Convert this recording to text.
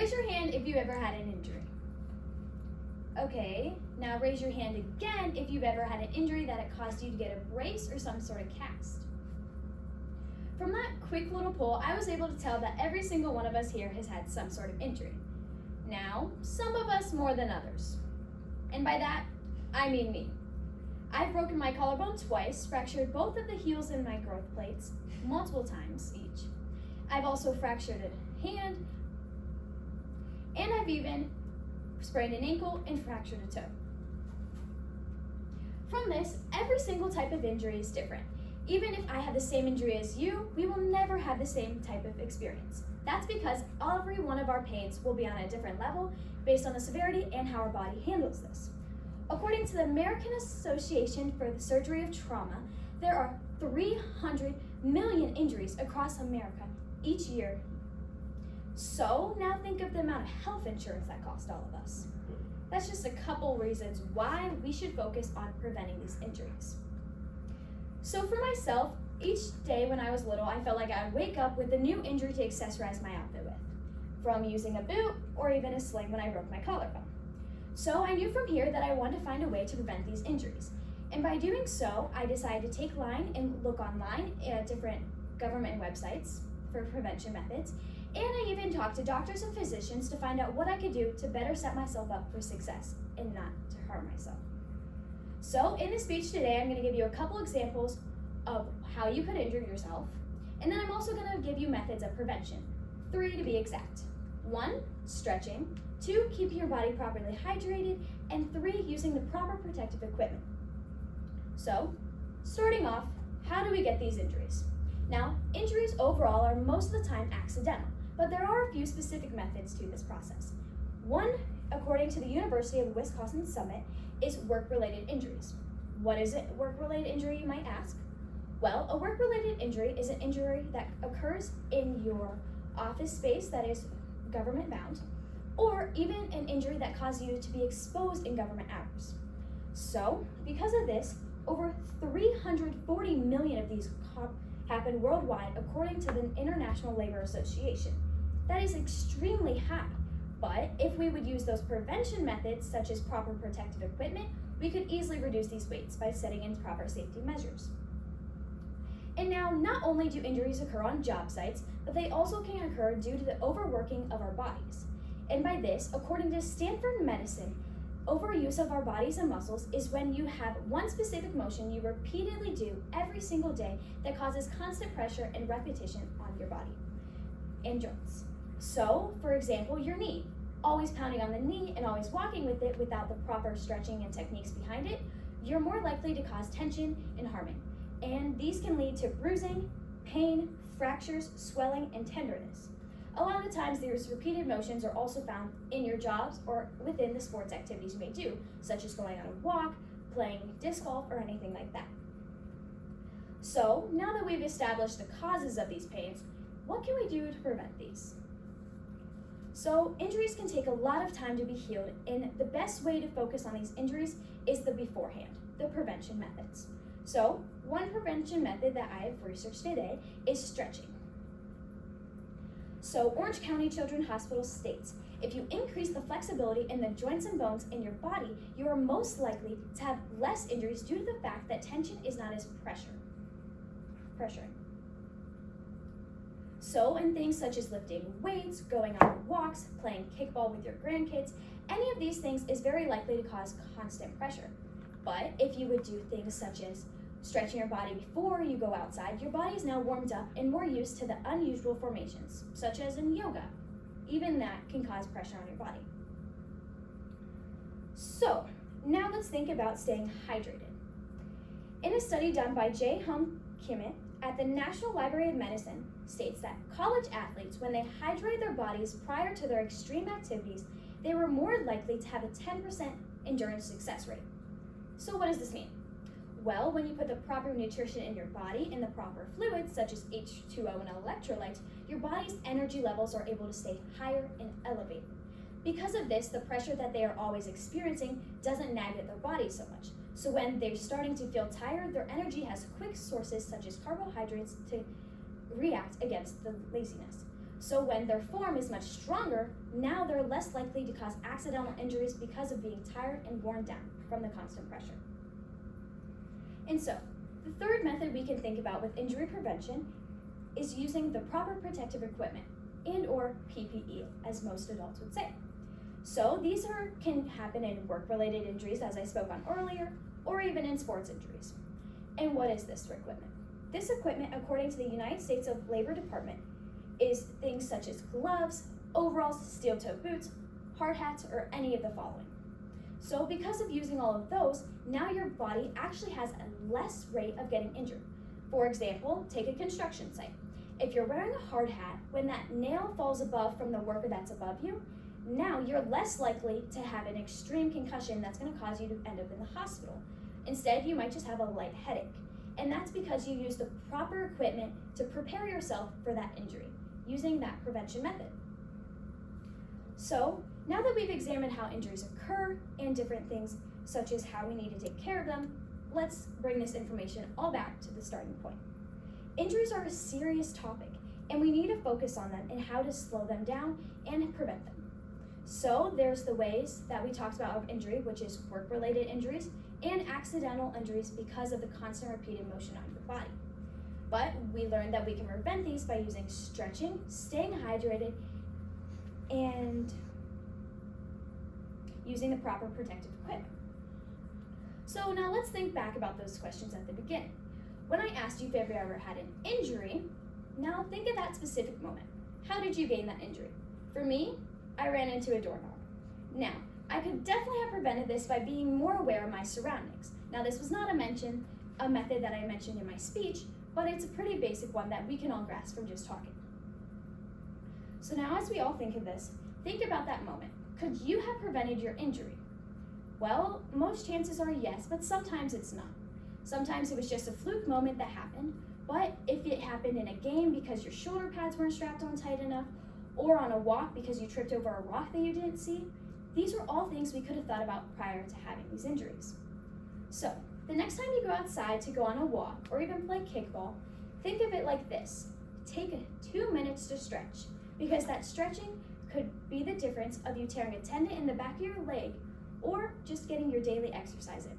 raise your hand if you ever had an injury. Okay, now raise your hand again if you've ever had an injury that it caused you to get a brace or some sort of cast. From that quick little poll, I was able to tell that every single one of us here has had some sort of injury. Now, some of us more than others. And by that, I mean me. I've broken my collarbone twice, fractured both of the heels in my growth plates, multiple times each. I've also fractured a hand, and I've even sprained an ankle and fractured a toe. From this, every single type of injury is different. Even if I have the same injury as you, we will never have the same type of experience. That's because every one of our pains will be on a different level based on the severity and how our body handles this. According to the American Association for the Surgery of Trauma, there are 300 million injuries across America each year. So now think of the amount of health insurance that costs all of us. That's just a couple reasons why we should focus on preventing these injuries. So for myself, each day when I was little, I felt like I would wake up with a new injury to accessorize my outfit with, from using a boot or even a sling when I broke my collarbone. So I knew from here that I wanted to find a way to prevent these injuries. And by doing so, I decided to take line and look online at different government websites for prevention methods. And I even talked to doctors and physicians to find out what I could do to better set myself up for success and not to harm myself. So in this speech today, I'm going to give you a couple examples of how you could injure yourself. And then I'm also going to give you methods of prevention, 3 to be exact. 1, stretching. 2, keeping your body properly hydrated. And 3, using the proper protective equipment. So, starting off, how do we get these injuries? Now, injuries overall are most of the time accidental, but there are a few specific methods to this process. 1, according to the University of Wisconsin Summit, is work-related injuries. What is a work-related injury, you might ask? Well, a work-related injury is an injury that occurs in your office space that is government-bound, or even an injury that causes you to be exposed in government hours. So, because of this, over 340 million of these happen worldwide according to the International Labor Association. That is extremely high, but if we would use those prevention methods such as proper protective equipment, we could easily reduce these rates by setting in proper safety measures. And now, not only do injuries occur on job sites, but they also can occur due to the overworking of our bodies. And by this, according to Stanford Medicine, overuse of our bodies and muscles is when you have one specific motion you repeatedly do every single day that causes constant pressure and repetition on your body and joints. So, for example, your knee. Always pounding on the knee and always walking with it without the proper stretching and techniques behind it, you're more likely to cause tension and harming. And these can lead to bruising, pain, fractures, swelling, and tenderness. A lot of the times, these repeated motions are also found in your jobs or within the sports activities you may do, such as going on a walk, playing disc golf, or anything like that. So, now that we've established the causes of these pains, what can we do to prevent these? So, injuries can take a lot of time to be healed, and the best way to focus on these injuries is the beforehand, the prevention methods. So, one prevention method that I have researched today is stretching. So, Orange County Children's Hospital states, if you increase the flexibility in the joints and bones in your body, you are most likely to have less injuries due to the fact that tension is not as pressuring. So, in things such as lifting weights, going on walks, playing kickball with your grandkids, any of these things is very likely to cause constant pressure. But if you would do things such as stretching your body before you go outside, your body is now warmed up and more used to the unusual formations, such as in yoga. Even that can cause pressure on your body. So, now let's think about staying hydrated. In a study done by J. Hum Kimmett at the National Library of Medicine, states that college athletes, when they hydrated their bodies prior to their extreme activities, they were more likely to have a 10% endurance success rate. So what does this mean? Well, when you put the proper nutrition in your body and the proper fluids, such as H2O and electrolytes, your body's energy levels are able to stay higher and elevated. Because of this, the pressure that they are always experiencing doesn't nag at their bodies so much. So when they're starting to feel tired, their energy has quick sources such as carbohydrates to react against the laziness. So when their form is much stronger, now they're less likely to cause accidental injuries because of being tired and worn down from the constant pressure. And so, the third method we can think about with injury prevention is using the proper protective equipment, and or PPE, as most adults would say. So these can happen in work-related injuries, as I spoke on earlier, or even in sports injuries. And what is this equipment? This equipment, according to the United States of Labor Department, is things such as gloves, overalls, steel-toed boots, hard hats, or any of the following. So because of using all of those, now your body actually has a less rate of getting injured. For example, take a construction site. If you're wearing a hard hat, when that nail falls above from the worker that's above you, now you're less likely to have an extreme concussion that's going to cause you to end up in the hospital. Instead, you might just have a light headache. And that's because you use the proper equipment to prepare yourself for that injury, using that prevention method. So, now that we've examined how injuries occur and different things such as how we need to take care of them, let's bring this information all back to the starting point. Injuries are a serious topic, and we need to focus on them and how to slow them down and prevent them. So there's the ways that we talked about of injury, which is work-related injuries and accidental injuries because of the constant repeated motion on your body. But we learned that we can prevent these by using stretching, staying hydrated, and using the proper protective equipment. So now let's think back about those questions at the beginning. When I asked you if you ever had an injury, now think of that specific moment. How did you gain that injury? For me, I ran into a doorknob. Now, I could definitely have prevented this by being more aware of my surroundings. Now, this was not a method that I mentioned in my speech, but it's a pretty basic one that we can all grasp from just talking. So now as we all think of this, think about that moment. Could you have prevented your injury? Well, most chances are yes, but sometimes it's not. Sometimes it was just a fluke moment that happened, but if it happened in a game because your shoulder pads weren't strapped on tight enough, or on a walk because you tripped over a rock that you didn't see, these are all things we could have thought about prior to having these injuries. So, the next time you go outside to go on a walk or even play kickball, think of it like this. Take 2 minutes to stretch, because that stretching could be the difference of you tearing a tendon in the back of your leg or just getting your daily exercise in.